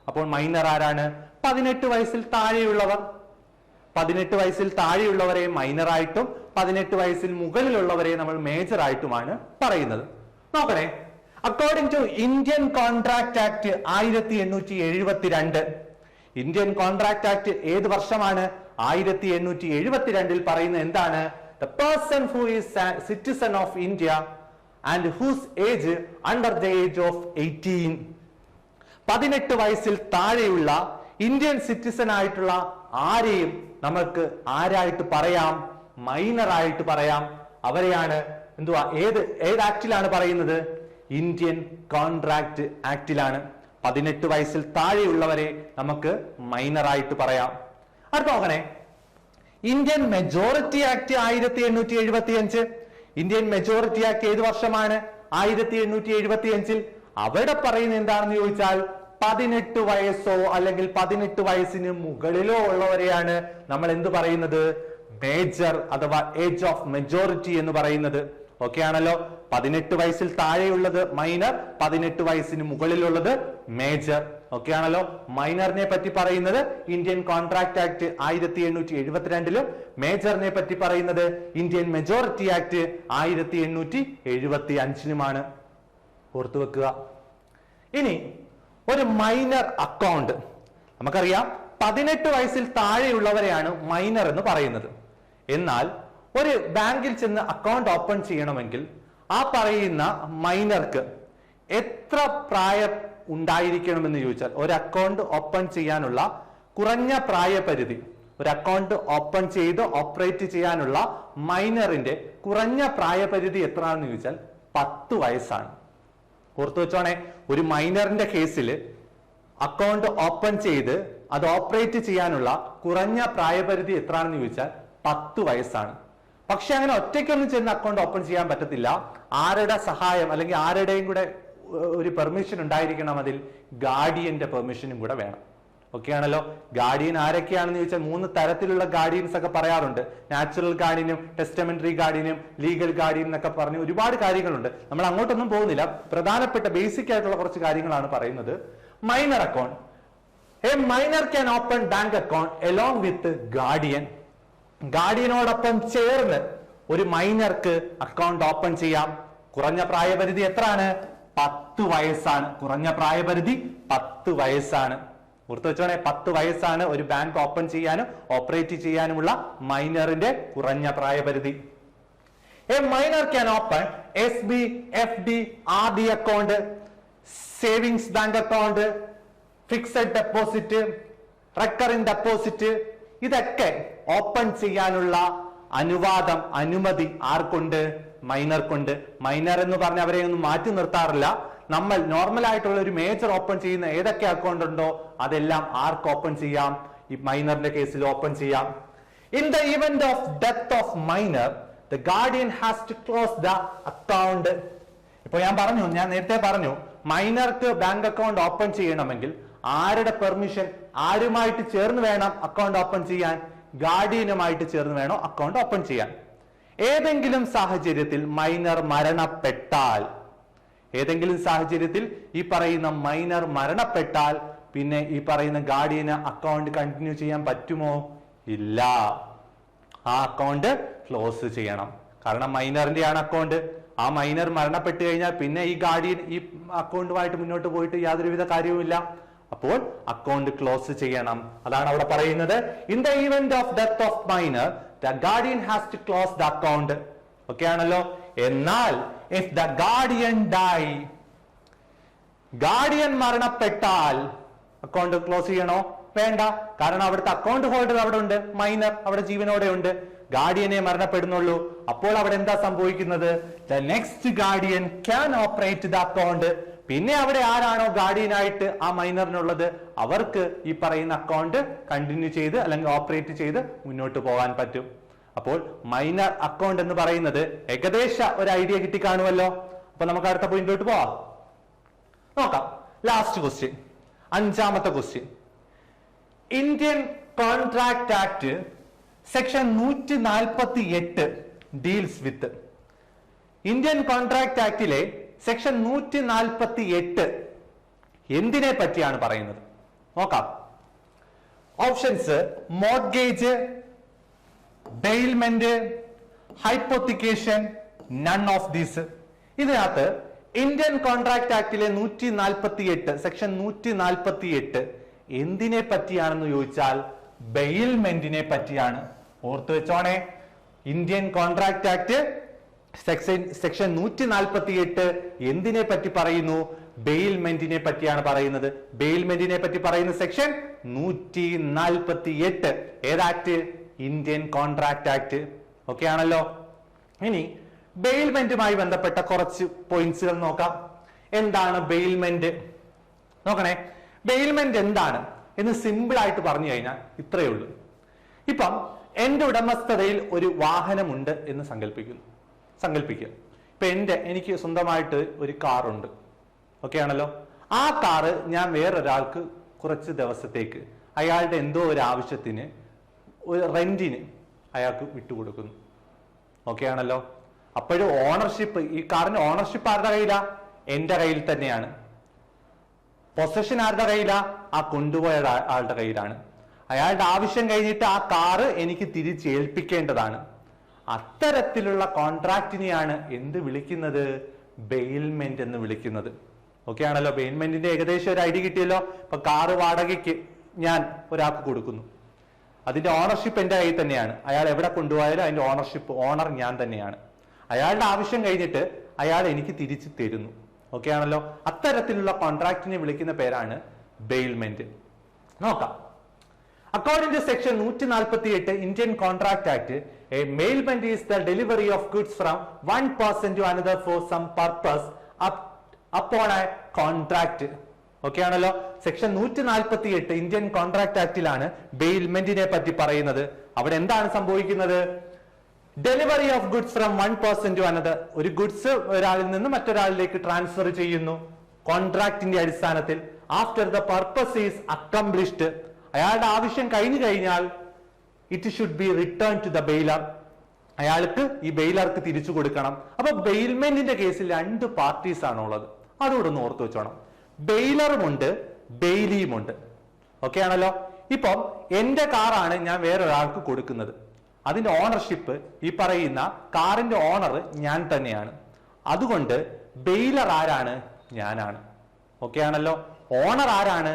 അപ്പോൾ മൈനർ ആരാണ്? 18 വയസ്സിൽ താഴെയുള്ളവർ. 18 വയസ്സിൽ താഴെയുള്ളവരെ മൈനർ ആയിട്ടും 18 വയസ്സിൽ മുകളിലുള്ളവരെ നമ്മൾ മേജർ ആയിട്ടുമാണ് പറയുന്നത്. നോക്കണേ, according to Indian contract Act 1872. Indian contract Act ഏത് വർഷമാണ്? 1872 പറയുന്ന എന്താണ്? The person who is a citizen of India and whose age under the age of 18. 18 വയസ്സിൽ താഴെയുള്ള ഇന്ത്യൻ സിറ്റിസൺ ആയിട്ടുള്ള ആരെയും നമുക്ക് ആരായിട്ട് പറയാം? മൈനർ ആയിട്ട് പറയാം. അവരെയാണ് എന്തുവാ, ഏത് ആക്ടിലാണ് പറയുന്നത്? Indian Contract ആക്ടിലാണ്. 18 വയസ്സിൽ താഴെയുള്ളവരെ നമുക്ക് മൈനർ ആയിട്ട് പറയാം. അടുത്ത നോക്കണേ, Indian majority act 1875. Indian majority act ഏത് വർഷമാണ്? 1875. അവിടെ പറയുന്നത് എന്താണെന്ന് ചോദിച്ചാൽ 18 വയസ്സോ അല്ലെങ്കിൽ 18 വയസ്സിന് മുകളിലോ ഉള്ളവരെയാണ് നമ്മൾ എന്ത് പറയുന്നത്? മേജർ അഥവാ ഏജ് ഓഫ് മെജോറിറ്റി എന്ന് പറയുന്നത്. ഓക്കെ ആണല്ലോ. 18 വയസ്സിൽ താഴെയുള്ളത് മൈനർ, 18 വയസ്സിന് മുകളിലുള്ളത് മേജർ. ഓക്കെ ആണല്ലോ. മൈനറിനെ പറ്റി പറയുന്നത് ഇന്ത്യൻ കോൺട്രാക്ട് ആക്ട് 1872ലും മേജറിനെ പറ്റി പറയുന്നത് ഇന്ത്യൻ മെജോറിറ്റി ആക്ട് 1875ലുമാണ്. ഓർത്തു വെക്കുക. ഇനി ഒരു മൈനർ അക്കൗണ്ട് നമുക്കറിയാം 18 വയസ്സിൽ താഴെയുള്ളവരെയാണ് മൈനർ എന്ന് പറയുന്നത്. എന്നാൽ ഒരു ബാങ്കിൽ ചെന്ന് അക്കൗണ്ട് ഓപ്പൺ ചെയ്യണമെങ്കിൽ ആ പറയുന്ന മൈനർക്ക് എത്ര പ്രായം ഉണ്ടായിരിക്കണമെന്ന് ചോദിച്ചാൽ, ഒരു അക്കൗണ്ട് ഓപ്പൺ ചെയ്യാനുള്ള കുറഞ്ഞ പ്രായപരിധി, ഒരു അക്കൗണ്ട് ഓപ്പൺ ചെയ്ത് ഓപ്പറേറ്റ് ചെയ്യാനുള്ള മൈനറിന്റെ കുറഞ്ഞ പ്രായപരിധി എത്രയാണെന്ന് ചോദിച്ചാൽ 10 വയസ്സാണ്. ഓർത്തു വെച്ചോണേ, ഒരു മൈനറിന്റെ കേസിൽ അക്കൗണ്ട് ഓപ്പൺ ചെയ്ത് അത് ഓപ്പറേറ്റ് ചെയ്യാനുള്ള കുറഞ്ഞ പ്രായപരിധി എത്രയാണെന്ന് ചോദിച്ചാൽ 10 വയസ്സാണ്. പക്ഷെ അങ്ങനെ ഒറ്റയ്ക്കൊന്നും ചെന്ന് അക്കൗണ്ട് ഓപ്പൺ ചെയ്യാൻ പറ്റത്തില്ല. ആരുടെ സഹായം അല്ലെങ്കിൽ ആരുടെയും കൂടെ ഒരു പെർമിഷൻ ഉണ്ടായിരിക്കണം. അതിൽ ഗാർഡിയന്റെ പെർമിഷനും കൂടെ വേണം. ഓക്കെ ആണല്ലോ. ഗാർഡിയൻ ആരൊക്കെയാണെന്ന് ചോദിച്ചാൽ 3 തരത്തിലുള്ള ഗാർഡിയൻസ് ഒക്കെ പറയാറുണ്ട്. നാച്ചുറൽ ഗാർഡിയനും ടെസ്റ്റമെന്ററി ഗാർഡിയനും ലീഗൽ ഗാർഡിയൻ എന്നൊക്കെ പറഞ്ഞ് ഒരുപാട് കാര്യങ്ങളുണ്ട്. നമ്മൾ അങ്ങോട്ടൊന്നും പോകുന്നില്ല. പ്രധാനപ്പെട്ട ബേസിക് ആയിട്ടുള്ള കുറച്ച് കാര്യങ്ങളാണ് പറയുന്നത്. Minor account. A minor can open bank account along with guardian. ഗാർഡിയനോടൊപ്പം ചേർന്ന് ഒരു മൈനർക്ക് അക്കൗണ്ട് ഓപ്പൺ ചെയ്യാം. കുറഞ്ഞ പ്രായപരിധി എത്രയാണ്? 10 വയസ്സാണ്. കുറഞ്ഞ പ്രായപരിധി 10 വയസ്സാണ്. ഓർത്ത് വെച്ചോണേ, 10 വയസ്സാണ് ഒരു ബാങ്ക് ഓപ്പൺ ചെയ്യാനും ഓപ്പറേറ്റ് ചെയ്യാനുമുള്ള മൈനറിന്റെ കുറഞ്ഞ പ്രായപരിധി. A minor can open SB, FD, RD account, savings bank account, fixed deposit, recurring deposit, ഇതൊക്കെ ഓപ്പൺ ചെയ്യാനുള്ള അനുമതി ആർക്കുണ്ട്? മൈനർക്കുണ്ട്. മൈനർ എന്ന് പറഞ്ഞ അവരെ ഒന്നും മാറ്റി നിർത്താറില്ല. നമ്മൾ നോർമൽ ആയിട്ടുള്ള ഒരു മേജർ ഓപ്പൺ ചെയ്യുന്ന ഏതൊക്കെ അക്കൗണ്ട് ഉണ്ടോ അതെല്ലാം ആർക്ക് ഓപ്പൺ ചെയ്യാം? ഈ മൈനറിന്റെ കേസിൽ ഓപ്പൺ ചെയ്യാം. In the event of death of minor the guardian has to close the account. ഇപ്പൊ ഞാൻ നേരത്തെ പറഞ്ഞു, മൈനർക്ക് ബാങ്ക് അക്കൗണ്ട് ഓപ്പൺ ചെയ്യണമെങ്കിൽ ആരുടെ പെർമിഷൻ? ആരുമായിട്ട് ചേർന്ന് വേണം അക്കൗണ്ട് ഓപ്പൺ ചെയ്യാൻ? ഗാർഡിയനുമായിട്ട് ചേർന്ന് വേണം അക്കൗണ്ട് ഓപ്പൺ ചെയ്യാൻ. ഏതെങ്കിലും സാഹചര്യത്തിൽ മൈനർ മരണപ്പെട്ടാൽ, ഈ പറയുന്ന മൈനർ മരണപ്പെട്ടാൽ പിന്നെ ഈ പറയുന്ന ഗാർഡിയന് അക്കൗണ്ട് കണ്ടിന്യൂ ചെയ്യാൻ പറ്റുമോ? ഇല്ല. ആ അക്കൗണ്ട് ക്ലോസ് ചെയ്യണം. കാരണം മൈനറിന്റെ ആണ് അക്കൗണ്ട്. ആ മൈനർ മരണപ്പെട്ടു കഴിഞ്ഞാൽ പിന്നെ ഈ ഗാർഡിയൻ ഈ അക്കൗണ്ടുമായിട്ട് മുന്നോട്ട് പോയിട്ട് യാതൊരുവിധ കാര്യവുമില്ല. അപ്പോൾ അക്കൗണ്ട് ക്ലോസ് ചെയ്യണം. അതാണ് അവിടെ പറയുന്നത്. In the event of death of minor the guardian has to close the account. Okay ആണല്ലോ. എന്നാൽ if the guardian die, guardian മരണപ്പെട്ടാൽ അക്കൗണ്ട് ക്ലോസ് ചെയ്യണോ? വേണ്ട. കാരണം അവിടുത്തെ അക്കൗണ്ട് ഹോൾഡർ അവിടെ ഉണ്ട്, മൈനർ അവിടെ ജീവനോടെ ഉണ്ട്. ഗാർഡിയനെ മരണപ്പെടുന്നുള്ളൂ. അപ്പോൾ അവിടെ എന്താ സംഭവിക്കുന്നത്? The next guardian can operate the account. പിന്നെ അവിടെ ആരാണോ ഗാർഡിയൻ ആയിട്ട് ആ മൈനറിനുള്ളത് അവർക്ക് ഈ പറയുന്ന അക്കൗണ്ട് കണ്ടിന്യൂ ചെയ്ത് അല്ലെങ്കിൽ ഓപ്പറേറ്റ് ചെയ്ത് മുന്നോട്ട് പോകാൻ പറ്റും. അപ്പോൾ മൈനർ അക്കൗണ്ട് എന്ന് പറയുന്നത് ഏകദേശ ഒരു ഐഡിയ കിട്ടിക്കാണുമല്ലോ. അപ്പൊ നമുക്ക് അടുത്ത പോയിന്റിലോട്ട് പോവാം. നോക്കാം. ലാസ്റ്റ് ക്വസ്റ്റ്യൻ, 5ാമത്തെ question. Indian contract act section 148 deals with. Indian contract ആക്ടിലെ സെക്ഷൻ 148 എന്തിനെ പറ്റിയാണ് പറയുന്നത്? നോക്കാം. Options: mortgage, bailment, hypothecation, none of these. ഇതിനകത്ത് ഇന്ത്യൻ കോൺട്രാക്ട് ആക്ടിലെ 148 സെക്ഷൻ 148 എന്തിനെ പറ്റിയാണെന്ന് ചോദിച്ചാൽ ബെയിൽമെന്റിനെ പറ്റിയാണ്. ഓർത്തു വെച്ചോണേ, ഇന്ത്യൻ കോൺട്രാക്ട് ആക്ട് സെക്ഷൻ 148 എന്തിനെ പറ്റി പറയുന്നു? ബെയിൽമെന്റിനെ പറ്റിയാണ് പറയുന്നത്. ബെയിൽമെന്റിനെ പറ്റി പറയുന്ന സെക്ഷൻ 148. ഏതാക്ട്? Indian contract act. ഓക്കെ ആണല്ലോ. ഇനി ബെയിൽമെന്റുമായി ബന്ധപ്പെട്ട കുറച്ച് പോയിന്റ്സുകൾ നോക്കാം. എന്താണ് ബെയിൽമെന്റ്? നോക്കണേ, ബെയിൽമെന്റ് എന്താണ് എന്ന് സിമ്പിൾ ആയിട്ട് പറഞ്ഞു കഴിഞ്ഞാൽ ഇത്രയേ ഉള്ളൂ. ഇപ്പം എന്റെ ഉടമസ്ഥതയിൽ ഒരു വാഹനമുണ്ട് എന്ന് സങ്കല്പിക്കുക. ഇപ്പൊ എനിക്ക് സ്വന്തമായിട്ട് ഒരു കാറുണ്ട്. ഓക്കെ ആണല്ലോ. ആ കാറ് ഞാൻ വേറൊരാൾക്ക് കുറച്ച് ദിവസത്തേക്ക് അയാളുടെ എന്തോ ഒരു ആവശ്യത്തിന് ഒരു റെന്റിന് അയാൾക്ക് വിട്ടുകൊടുക്കുന്നു. ഓക്കെ ആണല്ലോ. അപ്പോഴും ഓണർഷിപ്പ്, ഈ കാറിന്റെ ഓണർഷിപ്പ് ആരുടെ കയ്യിലാ? എന്റെ കയ്യിൽ തന്നെയാണ്. പൊസഷൻ ആരുടെ കയ്യിലാ? ആ കൊണ്ടുപോയ ആളുടെ കയ്യിലാണ്. അയാളുടെ ആവശ്യം കഴിഞ്ഞിട്ട് ആ കാറ് എനിക്ക് തിരിച്ചേൽപ്പിക്കേണ്ടതാണ്. അത്തരത്തിലുള്ള കോൺട്രാക്റ്റിനെയാണ് എന്ത് വിളിക്കുന്നത്? ബെയിൽമെന്റ് എന്ന് വിളിക്കുന്നത്. ഓക്കെ ആണല്ലോ. ബെയിൽമെന്റിന്റെ ഏകദേശം ഒരു ഐഡിയ കിട്ടിയല്ലോ. ഇപ്പൊ കാറ് വാടകയ്ക്ക് ഞാൻ ഒരാൾക്ക് കൊടുക്കുന്നു. അതിന്റെ ഓണർഷിപ്പ് എന്റെ കയ്യിൽ തന്നെയാണ്. അയാൾ എവിടെ കൊണ്ടുപോയാലും അതിന്റെ ഓണർ ഞാൻ തന്നെയാണ്. അയാളുടെ ആവശ്യം കഴിഞ്ഞിട്ട് അയാൾ എനിക്ക് തിരിച്ചു തരുന്നു. ഓക്കെ ആണല്ലോ. അത്തരത്തിലുള്ള കോൺട്രാക്റ്റിനെ വിളിക്കുന്ന പേരാണ് ബെയിൽമെന്റ്. നോക്കാം. According to section 148 Indian Contract Act, a bailment is the delivery of goods from one person to another for some purpose upon a contract. Okay ആണല്ലോ. സെക്ഷൻ 148 ഇന്ത്യൻ കോൺട്രാക്ട് ആക്ടിലാണ് ബെയിൽമെന്റിനെ പറ്റി പറയുന്നത്. അവിടെ എന്താണ് സംഭവിക്കുന്നത്? Delivery of goods from one person to another. ഒരു goods ഒരാളിൽ നിന്ന് മറ്റൊരാളിലേക്ക് ട്രാൻസ്ഫർ ചെയ്യുന്നു കോൺട്രാക്ടിന്റെ അടിസ്ഥാനത്തിൽ. After the purpose is accomplished, അയാളുടെ ആവശ്യം കഴിഞ്ഞു കഴിഞ്ഞാൽ it should be return to the bailor, അയാൾക്ക് ഈ ബെയിലർക്ക് തിരിച്ചു കൊടുക്കണം. അപ്പൊ ബെയിൽമെന്റിന്റെ കേസിൽ രണ്ട് പാർട്ടീസ് ആണ് ഉള്ളത്. അതുകൂടെ ഒന്ന് ഓർത്ത് വെച്ചോണം. ബെയിലറുമുണ്ട്, ബെയിലിയുമുണ്ട്. ഓക്കെ ആണല്ലോ. ഇപ്പം എന്റെ കാറാണ് ഞാൻ വേറൊരാൾക്ക് കൊടുക്കുന്നത്. അതിന്റെ ഓണർഷിപ്പ്, ഈ പറയുന്ന കാറിന്റെ ഓണർ ഞാൻ തന്നെയാണ്. അതുകൊണ്ട് ബെയിലർ ആരാണ്? ഞാനാണ്. ഓക്കെ ആണല്ലോ. ഓണർ ആരാണ്?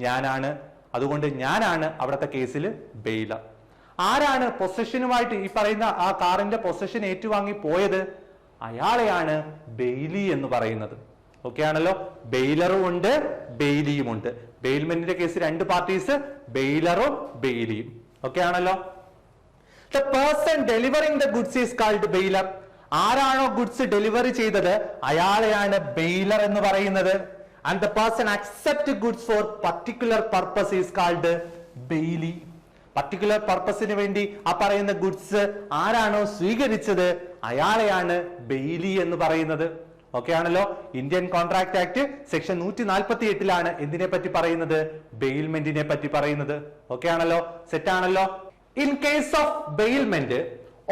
ഞാനാണ്. അതുകൊണ്ട് ഞാനാണ് അവിടുത്തെ കേസിൽ ബെയിലർ. ആരാണ് പൊസഷനുമായിട്ട് ഈ പറയുന്ന ആ കാറിന്റെ പൊസഷൻ ഏറ്റുവാങ്ങി പോയത്? അയാളെയാണ് ബെയിലി എന്ന് പറയുന്നത്. ഓക്കെ ആണല്ലോ. ബെയിലറും ഉണ്ട്, ബെയിലിയും ഉണ്ട്. ബെയിൽമെന്റിന്റെ കേസ് രണ്ട് പാർട്ടീസ്, ബെയിലറും ബെയിലിയും. ഓക്കെ ആണല്ലോ. The person delivering the goods is called bailor. ആരാണോ ഗുഡ്സ് ഡെലിവറി ചെയ്തത് അയാളെയാണ് ബെയിലർ എന്ന് പറയുന്നത്. And the person accept goods for particular purpose is called bailee. Particular പർപ്പസിന് വേണ്ടി ആ പറയുന്ന ഗുഡ്സ് ആരാണോ സ്വീകരിച്ചത് അയാളെയാണ് ബെയിലി എന്ന് പറയുന്നത്. ഓക്കെ ആണല്ലോ. ഇന്ത്യൻ കോൺട്രാക്ട് ആക്ട് സെക്ഷൻ 148 എന്തിനെ പറ്റി പറയുന്നത്? ബെയിൽമെന്റിനെ പറ്റി പറയുന്നത്. ഓക്കെ ആണല്ലോ. സെറ്റ് ആണല്ലോ. In case of bailment,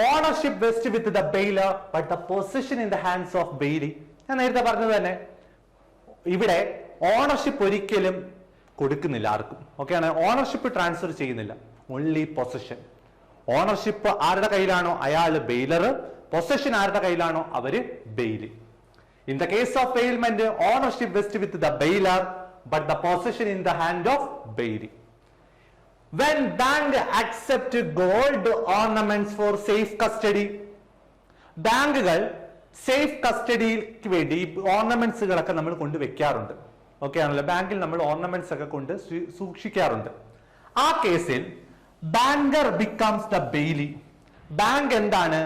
ownership west with the baler but the position in the hands of Bailey. ഞാൻ നേരത്തെ പറഞ്ഞത് തന്നെ, ഇവിടെ ഓണർഷിപ്പ് ഒരിക്കലും കൊടുക്കുന്നില്ല ആർക്കും. ഓക്കെ ആണ്. ഓണർഷിപ്പ് ട്രാൻസ്ഫർ ചെയ്യുന്നില്ല, ഓൺലി പൊസിഷൻ. ഓണർഷിപ്പ് ആരുടെ കയ്യിലാണോ അയാൾ ബെയിലർ, പൊസിഷൻ ആരുടെ കയ്യിലാണോ അവര് Bailey. In the case of bailment, ownership vests with the bailor, but the possession in the hand of bailey. When bank accept gold ornaments for safe custody, ബാങ്കുകൾ safe കസ്റ്റഡിക്ക് വേണ്ടി ഓർണമെന്റ്സുകളൊക്കെ നമ്മൾ കൊണ്ട് വെക്കാറുണ്ട്. ഓക്കെ ആണല്ലോ. ബാങ്കിൽ നമ്മൾ ഓർണമെന്റ്സ് ഒക്കെ കൊണ്ട് സൂക്ഷിക്കാറുണ്ട്. ആ കേസിൽ banker becomes the Bailey. Bank എന്താണ്?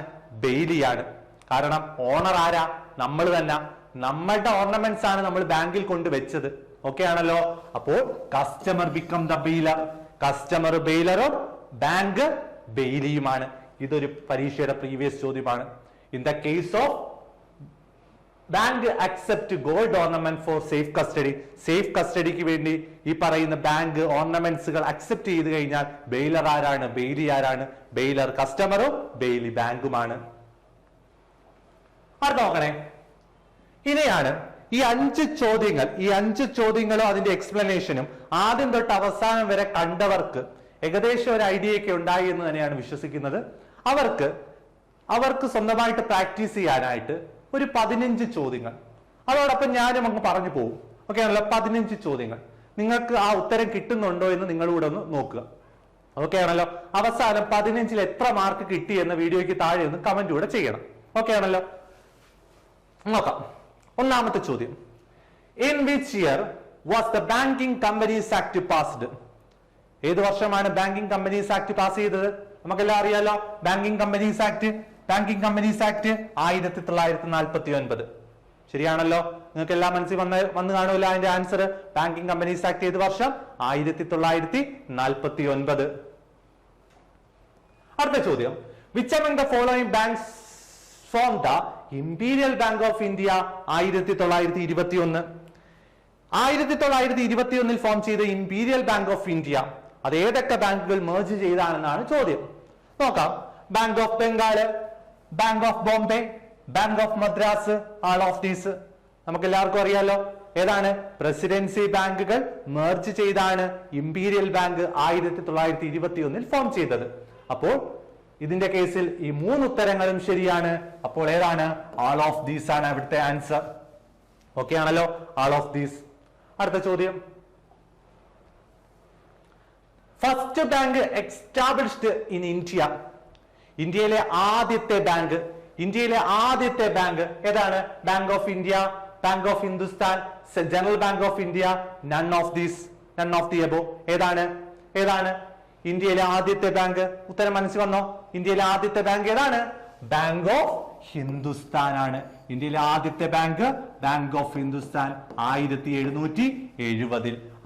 ബെയിലിയാണ്. കാരണം ഓണർ ആരാ? നമ്മൾ തന്നെ. നമ്മളുടെ ഓർണമെന്റ്സ് ആണ് നമ്മൾ ബാങ്കിൽ കൊണ്ട് വെച്ചത്. ഓക്കെ ആണല്ലോ. അപ്പോൾ customer become the bailor. Customer ബെയിലറും ബാങ്ക് ബെയിലിയുമാണ്. ഇതൊരു പരീക്ഷയുടെ പ്രീവിയസ് ചോദ്യമാണ്. In the case of bank accept gold ornament for safe custody, safe കസ്റ്റഡിക്ക് വേണ്ടി ഈ പറയുന്ന ബാങ്ക് ഓർണമെന്റ്സുകൾ അക്സെപ്റ്റ് ചെയ്ത് കഴിഞ്ഞാൽ ബെയിലർ ആരാണ്? ബെയിലി ആരാണ്? ബെയിലർ കസ്റ്റമറും ബെയിലി ബാങ്കുമാണ്. അടുത്ത നോക്കണേ. ഇനിയാണ് ഈ അഞ്ച് ചോദ്യങ്ങളും അതിന്റെ എക്സ്പ്ലനേഷനും ആദ്യം തൊട്ട് അവസാനം വരെ കണ്ടവർക്ക് ഏകദേശം ഒരു ഐഡിയ ഒക്കെ ഉണ്ടായി എന്ന് തന്നെയാണ് വിശ്വസിക്കുന്നത്. അവർക്ക് സ്വന്തമായിട്ട് പ്രാക്ടീസ് ചെയ്യാനായിട്ട് ഒരു 15 ചോദ്യങ്ങൾ അതോടൊപ്പം ഞാനും അങ്ങ് പറഞ്ഞു പോകും. ഓക്കെ ആണല്ലോ. 15 ചോദ്യങ്ങൾ. നിങ്ങൾക്ക് ആ ഉത്തരം കിട്ടുന്നുണ്ടോ എന്ന് നിങ്ങളൂടെ ഒന്ന് നോക്കുക. ഓക്കെ ആണല്ലോ. അവസാനം 15ൽ എത്ര മാർക്ക് കിട്ടി എന്ന വീഡിയോയ്ക്ക് താഴെ ഒന്ന് കമന്റ് കൂടെ ചെയ്യണം. ഓക്കെ ആണല്ലോ. നോക്കാം. ഒന്നാമത്തെ ചോദ്യം. In which year was the banking companies act passed? ഏത് വർഷമാണ് ബാങ്കിങ് കമ്പനീസ് ആക്ട് പാസ് ചെയ്തത്? നമുക്കെല്ലാം അറിയാലോ. Banking companies act 1949. ശരിയാണല്ലോ. നിങ്ങൾക്ക് എല്ലാം മനസ്സിൽ വന്നു കാണുമല്ലോ അതിന്റെ ആൻസർ. ബാങ്കിങ് കമ്പനീസ് ആക്ട് ഏത് വർഷം? 1949. അടുത്ത ചോദ്യം. Which among the following banks form the imperial bank of India 1921? 1921 form ചെയ്ത ഇംപീരിയൽ ബാങ്ക് ഓഫ് ഇന്ത്യ അത് ഏതൊക്കെ ബാങ്കുകൾ മെർജ് ചെയ്താണെന്നാണ് ചോദ്യം. നോക്കാം. Bank of Bengal, bank of Bombay, bank of Madras, all of these. നമുക്ക് എല്ലാവർക്കും അറിയാലോ. ഏതാണ്? പ്രസിഡൻസി ബാങ്കുകൾ മെർജ് ചെയ്താണ് ഇംപീരിയൽ ബാങ്ക് 1921 ഫോം ചെയ്തത്. അപ്പോൾ ഇതിന്റെ കേസിൽ ഈ 3 ഉത്തരങ്ങളും ശരിയാണ്. അപ്പോൾ ഏതാണ്? ആൾ ഓഫ് ദീസ് ആണ് ഇവിടുത്തെ ആൻസർ. ഓക്കെ ആണല്ലോ. All of these. അടുത്ത ചോദ്യം. First bank established in India. ഇന്ത്യയിലെ ആദ്യത്തെ ബാങ്ക് ഏതാണ്? Bank of India, bank of Hindustan, general bank of India, none of the above. ഏതാണ്? ഇന്ത്യയിലെ ആദ്യത്തെ ബാങ്ക്? ഉത്തരം മനസ്സിൽ വന്നോ? ഇന്ത്യയിലെ ആദ്യത്തെ ബാങ്ക് ഏതാണ്? ബാങ്ക് ഓഫ് ഹിന്ദുസ്ഥാൻ ആണ്. ഇന്ത്യയിലെ ആദ്യത്തെ bank bank of Hindustan 1770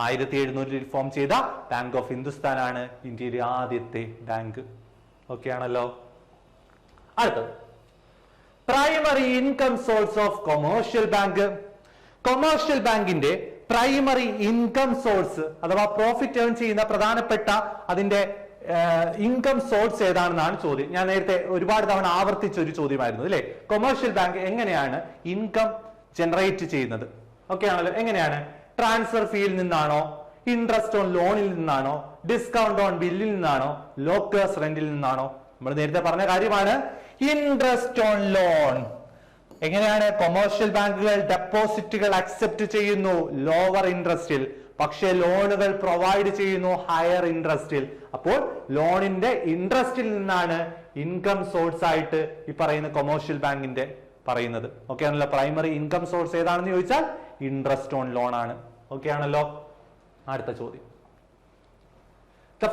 1770 form ചെയ്ത ബാങ്ക് ഓഫ് ഹിന്ദുസ്ഥാൻ ആണ് ഇന്ത്യയിലെ ആദ്യത്തെ ബാങ്ക്. ഓക്കെ ആണല്ലോ. അടുത്തത് primary income source of commercial bank. Commercial ബാങ്കിന്റെ പ്രൈമറി ഇൻകം സോഴ്സ് അഥവാ പ്രോഫിറ്റ് ഏൺ ചെയ്യുന്ന പ്രധാനപ്പെട്ട അതിന്റെ ഇൻകം സോഴ്സ് ഏതാണെന്നാണ് ചോദ്യം. ഞാൻ നേരത്തെ ഒരുപാട് തവണ ആവർത്തിച്ച ഒരു ചോദ്യമായിരുന്നു അല്ലെ. കൊമേഴ്ഷ്യൽ ബാങ്ക് എങ്ങനെയാണ് ഇൻകം ജനറേറ്റ് ചെയ്യുന്നത്? ഓക്കെ ആണല്ലോ. എങ്ങനെയാണ്? ട്രാൻസ്ഫർ ഫീയിൽ നിന്നാണോ, ഇൻട്രസ്റ്റ് ഓൺ ലോണിൽ നിന്നാണോ, ഡിസ്കൗണ്ട് ഓൺ ബില്ലിൽ നിന്നാണോ, ലോക്കേഴ്സ് റെന്റിൽ നിന്നാണോ? നമ്മൾ നേരത്തെ പറഞ്ഞ കാര്യമാണ് ഇൻട്രസ്റ്റ് ഓൺ ലോൺ. എങ്ങനെയാണ്? കൊമേഴ്ഷ്യൽ ബാങ്കുകൾ ഡെപ്പോസിറ്റുകൾ അക്സെപ്റ്റ് ചെയ്യുന്നു ലോവർ ഇൻട്രസ്റ്റിൽ, പക്ഷേ ലോണുകൾ പ്രൊവൈഡ് ചെയ്യുന്നു ഹയർ ഇൻട്രസ്റ്റിൽ. അപ്പോൾ ലോണിന്റെ ഇൻട്രസ്റ്റിൽ നിന്നാണ് ഇൻകം സോഴ്സ് ആയിട്ട് ഈ പറയുന്ന കൊമേഴ്ഷ്യൽ ബാങ്കിന്റെ പറയുന്നത്. ഓക്കെ ആണല്ലോ. പ്രൈമറി ഇൻകം സോഴ്സ് ഏതാണെന്ന് ചോദിച്ചാൽ ഇൻട്രസ്റ്റ് ഓൺ ലോൺ ആണ്. ഓക്കെ ആണല്ലോ. അടുത്ത ചോദ്യം. The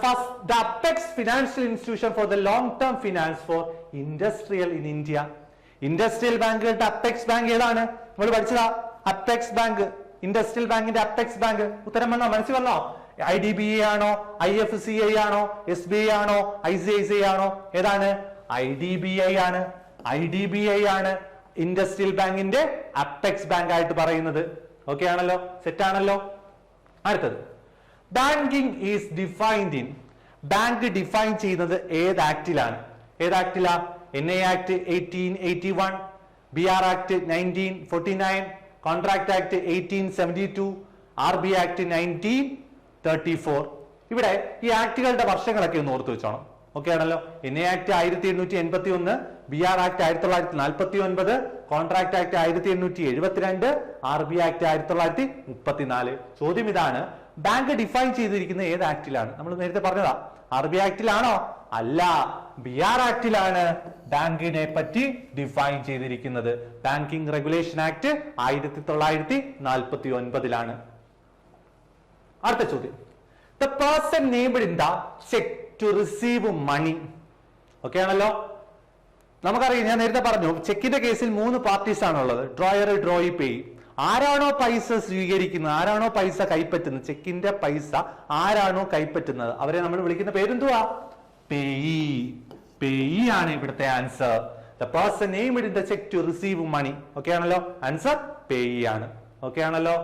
apex financial institution for the long-term finance for industrial in India. Industrial ബാങ്കുകളുടെ അപ്പെക്സ് ബാങ്ക് ഏതാണ്? നമ്മൾ പഠിച്ചതാ അപ്പെക്സ് ബാങ്ക്. ഇൻഡസ്ട്രിയൽ ബാങ്കിന്റെ അപ്പെക്സ് ബാങ്ക്. ഉത്തരം വന്നോ? മനസ്സിൽ വന്നോ? IDBI ആണോ, IFCI ആണോ, SBI ആണോ, ICICI ആണോ? ഏതാണ്? IDBI ആണ്. IDBI ആണ് ഇൻഡസ്ട്രിയൽ ബാങ്കിന്റെ അപ്പെക്സ് ബാങ്ക് ആയിട്ട് പറയുന്നത്. ഓക്കെ ആണല്ലോ. സെറ്റ് ആണല്ലോ. അടുത്തത് banking is defined in. Bank define ചെയ്യുന്നത് ഏത് ആക്ടിലാണ്? ഏത് ആക്ടിലാ? NA act 1881, BR act 1949, contract Act 1872, RB act 1934. ഇവിടെ ഈ ആക്ടുകളുടെ വർഷങ്ങളൊക്കെ ഒന്ന് ഓർത്തു വെച്ചോണം. ഓക്കെ ആണല്ലോ. NA act 1881, BR act 1949, contract Act 1872, RB act 1934. ചോദ്യം ഇതാണ്, ബാങ്ക് ഡിഫൈൻ ചെയ്തിരിക്കുന്ന ഏത് ആക്ടിലാണ്? നമ്മൾ നേരത്തെ പറഞ്ഞതാ. RB ആക്ടിലാണോ? അല്ല, BR ആക്ടിലാണ് ബാങ്കിനെ പറ്റി ഡിഫൈൻ ചെയ്തിരിക്കുന്നത്. Banking Regulation Act 1949. അടുത്ത ചോദ്യം. The person named in the cheque to receive money. Okay ആണല്ലോ. നമുക്കറിയാം, ഞാൻ നേരത്തെ പറഞ്ഞു, ചെക്കിന്റെ കേസിൽ 3 പാർട്ടീസ് ആണുള്ളത്. Drawer, drawee, payee. ആരാണോ പൈസ സ്വീകരിക്കുന്നത്, ആരാണോ പൈസ കൈപ്പറ്റുന്നത്, ചെക്കിന്റെ പൈസ ആരാണോ കൈപ്പറ്റുന്നത്, അവരെ നമ്മൾ വിളിക്കുന്ന പേരെന്തുവാ? പേയി. പേയി ആണ് ഇവിടുത്തെ answer. The person named in the cheque to receive money. Okay ആണല്ലോ. ആൻസർ പേയി ആണ്. ഓക്കെ ആണല്ലോ.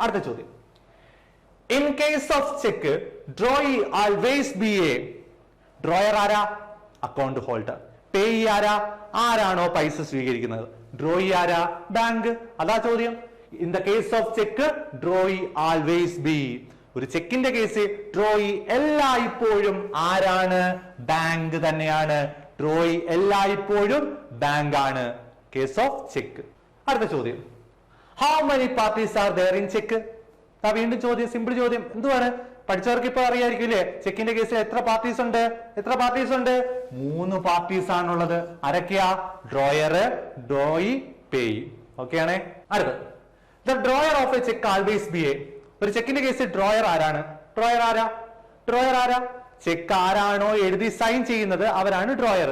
അടുത്ത ചോദ്യം. In case of cheque, drawee always be a. Drawer ആരാ? Account holder. പേയി ആരാ? ആരാണോ പൈസ സ്വീകരിക്കുന്നത്. ഡ്രോയി ആരാ? ബാങ്ക്. അതാ ചോദ്യം. In the case of cheque, drawee always be. ഒരു ചെക്കിന്റെ കേസ് ഡ്രോയി എല്ലായ്പ്പോഴും ആരാണ്? ബാങ്ക് തന്നെയാണ്. ഡ്രോയി എല്ലായ്പ്പോഴും ബാങ്ക് ആണ്. Case of cheque. അടുത്ത ചോദ്യം. How many parties are there in cheque? വീണ്ടും ചോദ്യം, സിമ്പിൾ ചോദ്യം. എന്തുവാണ്? പഠിച്ചവർക്ക് ഇപ്പൊ അറിയായിരിക്കും അല്ലേ? ചെക്കിന്റെ കേസിൽ എത്ര പാർട്ടീസ് ഉണ്ട്? 3 പാർട്ടീസ് ആണുള്ളത്. ആരൊക്കെയാ? Drawer, drawee, payee. ഓക്കെ ആണേ. അടുത്തത്. The drawer of a cheque always be A. ഒരു ചെക്കിന്റെ കേസിൽ ഡ്രോയർ ആരാണ്? ഡ്രോയർ ആരാ? ചെക്ക് ആരാണോ എഴുതി സൈൻ ചെയ്യുന്നത് അവരാണ് ഡ്രോയർ.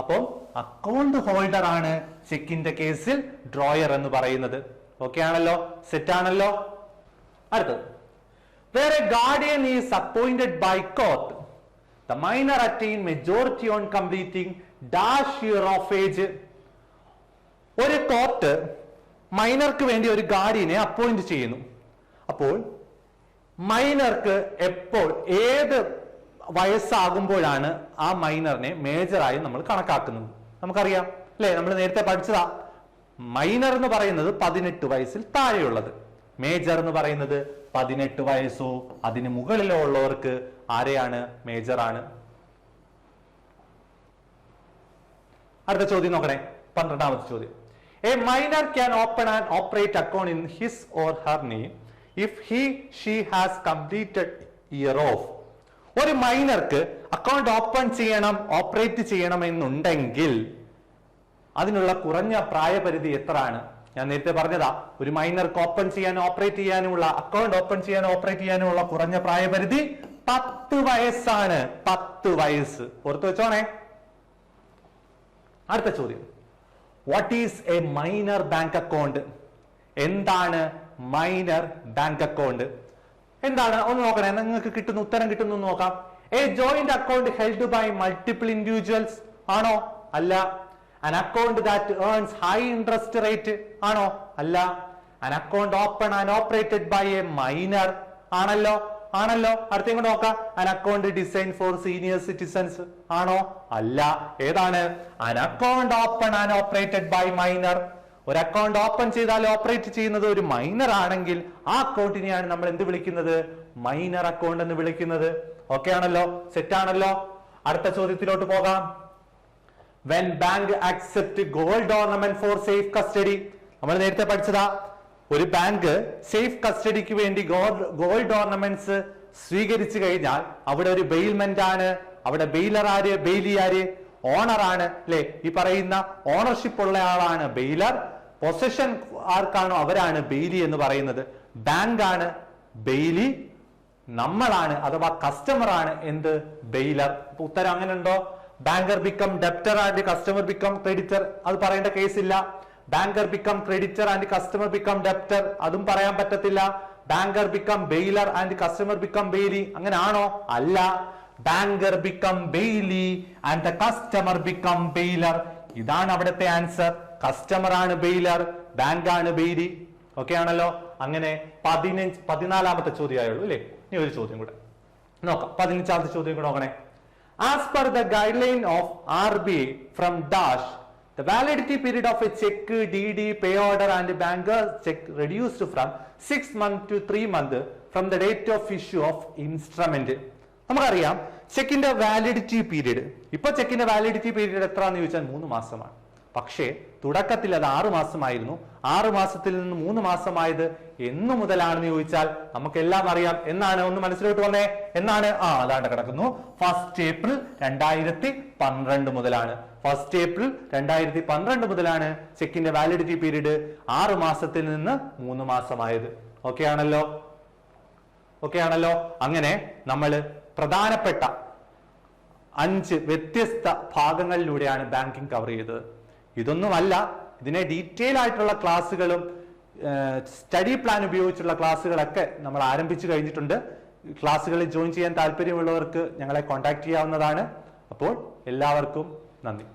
അപ്പോ അക്കൗണ്ട് ഹോൾഡർ ആണ് ചെക്കിന്റെ കേസിൽ ഡ്രോയർ എന്ന് പറയുന്നത്. ഓക്കെ ആണല്ലോ. സെറ്റ് ആണല്ലോ. അടുത്തത്. Where a guardian is appointed by court, the minor attain majority on completing dash year of age. ഒരു കോർട്ട് മൈനർക്ക് വേണ്ടി ഒരു ഗാർഡിയനെ അപ്പോയിന്റ് ചെയ്യുന്നു. അപ്പോൾ മൈനർക്ക് എപ്പോൾ, ഏത് വയസ്സാകുമ്പോഴാണ് ആ മൈനറിനെ മേജറായി നമ്മൾ കണക്കാക്കുന്നത്? നമുക്കറിയാം അല്ലെ? നമ്മൾ നേരത്തെ പഠിച്ചതാ. മൈനർ എന്ന് പറയുന്നത് 18 വയസ്സിൽ താഴെയുള്ളത്. മേജർ എന്ന് പറയുന്നത് 18 വയസ്സോ അതിന് മുകളിലോ ഉള്ളവർക്ക് ആരെയാണ്? മേജർ ആണ്. അടുത്ത ചോദ്യം നോക്കണേ. 12ാമത്തെ ചോദ്യം. A minor can open and operate account in his or her name if she has completed year of. ഒരു മൈനർക്ക് അക്കൗണ്ട് ഓപ്പൺ ചെയ്യണം, ഓപ്പറേറ്റ് ചെയ്യണം എന്നുണ്ടെങ്കിൽ അതിനുള്ള കുറഞ്ഞ പ്രായപരിധി എത്രയാണ്? ഞാൻ നേരത്തെ പറഞ്ഞതാ, ഒരു മൈനർക്ക് ഓപ്പൺ ചെയ്യാനും ഓപ്പറേറ്റ് ചെയ്യാനുമുള്ള, അക്കൗണ്ട് ഓപ്പൺ ചെയ്യാനും ഓപ്പറേറ്റ് ചെയ്യാനുമുള്ള കുറഞ്ഞ പ്രായപരിധി 10 വയസ്സാണ്. 10 വയസ്സ് ഓർത്തു വെച്ചോണേ. അടുത്ത ചോദ്യം. What is a minor bank account? എന്താണ് മൈനർ ബാങ്ക് അക്കൗണ്ട്? എന്താണ് ഒന്ന് നോക്കണേ, നിങ്ങൾക്ക് കിട്ടുന്ന ഉത്തരം കിട്ടുന്നു നോക്കാം. A joint account held by multiple individuals ആണോ? അല്ല. an account that earns high interest rate ആണോ? അല്ല. an account open and operated by a minor ആണല്ലോ? ആണല്ലോ. അടുത്തേക്ക് കൊണ്ട് നോക്കാം. an account designed for senior citizens ആണോ? അല്ല. ഏതാണ്? an account open and operated by minor. ഒരു അക്കൗണ്ട് ഓപ്പൺ ചെയ്താൽ ഓപ്പറേറ്റ് ചെയ്യുന്നത് ഒരു മൈനർ ആണെങ്കിൽ ആ അക്കൗണ്ടിനെയാണ് നമ്മൾ എന്ത് വിളിക്കുന്നത്? മൈനർ അക്കൗണ്ട് എന്ന് വിളിക്കുന്നത്. ഓക്കെ ആണല്ലോ? സെറ്റ് ആണല്ലോ? അടുത്ത ചോദ്യത്തിലോട്ട് പോകാം. when bank accept gold ornament for safe custody, നമ്മൾ നേരത്തെ പഠിച്ചതാ, ഒരു ബാങ്ക് സേഫ് കസ്റ്റഡിക്ക് വേണ്ടി ഗോൾഡ് ഓർണമെന്റ്സ് സ്വീകരിച്ചു കഴിഞ്ഞാൽ അവിടെ ഒരു ബെയിൽമെന്റ് ആണ്. അവിടെ ബെയിലർ ആര്? ബെയിലി ആര്? ഓണർ ആണ് അല്ലെ? ഈ പറയുന്ന ഓണർഷിപ്പ് ഉള്ള ആളാണ് ബെയിലർ. പൊസഷൻ ആർക്കാണോ അവരാണ് ബെയിലി എന്ന് പറയുന്നത്. ബാങ്ക് ആണ് ബെയിലി, നമ്മളാണ് അഥവാ കസ്റ്റമർ ആണ് എന്ത്? ബെയിലർ. ഉത്തരം അങ്ങനെ ഉണ്ടോ? Banker become debtor and customer become creditor, അത് പറയേണ്ട കേസില്ല. Banker become creditor and customer become debtor, അതും പറയാൻ പറ്റത്തില്ല. Banker become bailor and customer become bailee, അങ്ങനെ ആണോ? അല്ല. Banker become bailee and the customer become bailor, ഇതാണ് അവിടുത്തെ ആൻസർ. കസ്റ്റമർ ആണ് ബെയിലർ, ബാങ്ക് ആണ് ബെയിലി. ഓക്കെ ആണല്ലോ? അങ്ങനെ 14ാമത്തെ ചോദ്യമായുള്ളൂ അല്ലെ? ഇനി ഒരു ചോദ്യം കൂടെ നോക്കാം. 15ാമത്തെ ചോദ്യം കൂടെ നോക്കണേ. As per the guideline of RBI from Dash, the validity period of a check, DD, pay order and banker check reduced from 6 months to 3 months from the date of issue of instrument. നമുക്കറിയാം ചെക്കിന്റെ validity period. ഇപ്പൊ ചെക്കിന്റെ validity period എത്രയാണെന്ന് ചോദിച്ചാൽ 3 മാസമാണ്. പക്ഷേ തുടക്കത്തിൽ അത് 6 മാസമായിരുന്നു. 6 മാസത്തിൽ നിന്ന് 3 മാസമായത് എന്നു മുതലാണെന്ന് ചോദിച്ചാൽ നമുക്കെല്ലാം അറിയാം. എന്നാണ്? ഒന്ന് മനസ്സിലോട്ട് വന്നേ. എന്നാണ്? അതാണ്ട് കിടക്കുന്നു. 1 ഏപ്രിൽ 2012 മുതലാണ്. 1 ഏപ്രിൽ 2012 മുതലാണ് ചെക്കിന്റെ വാലിഡിറ്റി പീരീഡ് 6 മാസത്തിൽ നിന്ന് 3 മാസമായത്. ഓക്കെ ആണല്ലോ? ഓക്കെ ആണല്ലോ? അങ്ങനെ നമ്മൾ പ്രധാനപ്പെട്ട 5 വ്യത്യസ്ത ഭാഗങ്ങളിലൂടെയാണ് ബാങ്കിങ് കവർ ചെയ്തത്. ഇതൊന്നുമല്ല, ഇതിനെ ഡീറ്റെയിൽ ആയിട്ടുള്ള ക്ലാസ്സുകളും സ്റ്റഡി പ്ലാൻ ഉപയോഗിച്ചുള്ള ക്ലാസ്സുകളൊക്കെ നമ്മൾ ആരംഭിച്ചു കഴിഞ്ഞിട്ടുണ്ട്. ക്ലാസ്സുകളിൽ ജോയിൻ ചെയ്യാൻ താല്പര്യമുള്ളവർക്ക് ഞങ്ങളെ കോൺടാക്ട് ചെയ്യാവുന്നതാണ്. അപ്പോൾ എല്ലാവർക്കും നന്ദി.